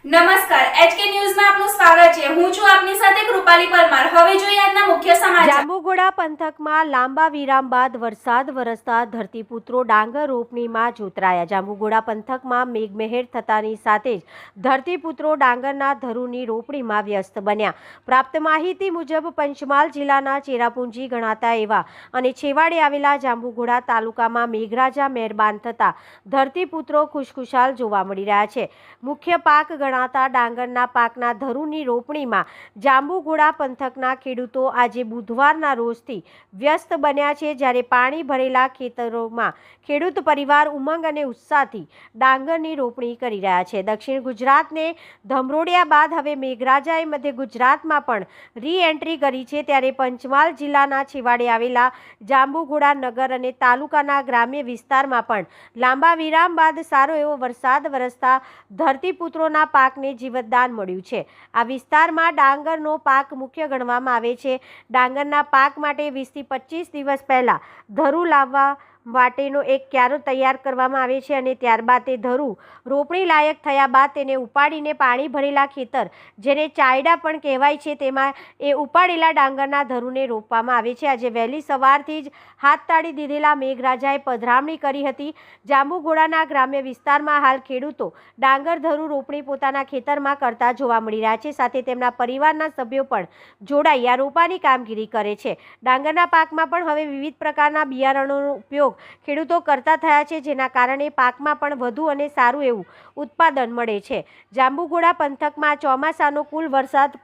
નમસ્કાર એચકે ન્યૂઝમાં આપનું સ્વાગત છે। હું છું આપની સાથે કૃપાલી પરમાર। હવે જોઈએ આજના મુખ્ય સમાચાર। જાંબુઘોડા પંથકમાં લાંબા વિરામ બાદ વરસાદ વરસતા ધરતીપુત્રો ડાંગર રોપણીમાં જોતરાયા। જાંબુઘોડા પંથકમાં મેઘમહેર થતાની સાથે જ ધરતીપુત્રો ડાંગરના ધરુની રોપણીમાં વ્યસ્ત બન્યા। પ્રાપ્ત માહિતી મુજબ પંચમહાલ જિલ્લાના ચેરાપુંજી ગણાતા એવા અને છેવાડે આવેલા જાંબુઘોડા તાલુકામાં મેઘરાજા મહેરબાન થતા ધરતીપુત્રો ખુશખુશાલ જોવા મળી રહ્યા છે। મુખ્ય પાક ગણાતા ડાંગરના પાકના ધરુની રોપણીમાં જાંબુઘોડા પંથકના ખેડૂતો આજે બુધવારના રોજથી વ્યસ્ત બન્યા છે। જ્યારે પાણી ભરેલા ખેતરોમાં ખેડૂત પરિવાર ઉમંગ અને ઉત્સાહથી ડાંગરની રોપણી કરી રહ્યા છે। દક્ષિણ ગુજરાતને ધમરોડ્યા બાદ હવે મેઘરાજાએ મધ્ય ગુજરાતમાં પણ રી એન્ટ્રી કરી છે। ત્યારે પંચમહાલ જિલ્લાના છેવાડે આવેલા જાંબુઘોડા નગર અને તાલુકાના ગ્રામ્ય વિસ્તારમાં પણ લાંબા વિરામ બાદ સારો એવો વરસાદ વરસતા ધરતીપુત્રોના પાકને જીવતદાન મળ્યું છે। આ વિસ્તારમાં ડાંગરનો પાક મુખ્ય ગણવામાં આવે છે। ડાંગરના પાક માટે 20 થી 25 દિવસ પહેલા ધરું લાવવા માટેનો એક ક્યારો તૈયાર કરવામાં આવે છે અને ત્યારબાદ તે ધરું રોપણી લાયક થયા બાદ તેને ઉપાડીને પાણી ભરેલા ખેતર જેને ચાયડા પણ કહેવાય છે તેમાં એ ઉપાડેલા ડાંગરના ધરુને રોપવામાં આવે છે। આજે વહેલી સવારથી જ હાથ તાળી દીધેલા મેઘરાજાએ પધરામણી કરી હતી। જાંબુઘોડાના ગ્રામ્ય વિસ્તારમાં હાલ ખેડૂતો ડાંગર ધરું રોપણી પોતાના ખેતરમાં કરતા જોવા મળી રહ્યા છે। સાથે તેમના પરિવારના સભ્યો પણ જોડાઈ આ રોપાની કામગીરી કરે છે। ડાંગરના પાકમાં પણ હવે વિવિધ પ્રકારના બિયારણોનો ઉપયોગ ખેડૂતો કરતા થયા છે, જેના કારણે પાકમાં પણ વધુ અને સારું એવું ઉત્પાદન મળે છે। જાંબુઘોડા પંથકમાં ચોમાસાનો કુલ વરસાદ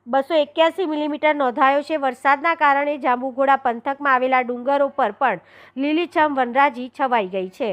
281 મિલીમીટર નોંધાયો છે। વરસાદના કારણે જાંબુઘોડા પંથકમાં આવેલા ડુંગરો પર પણ લીલીછમ વનરાજી છવાઈ ગઈ છે।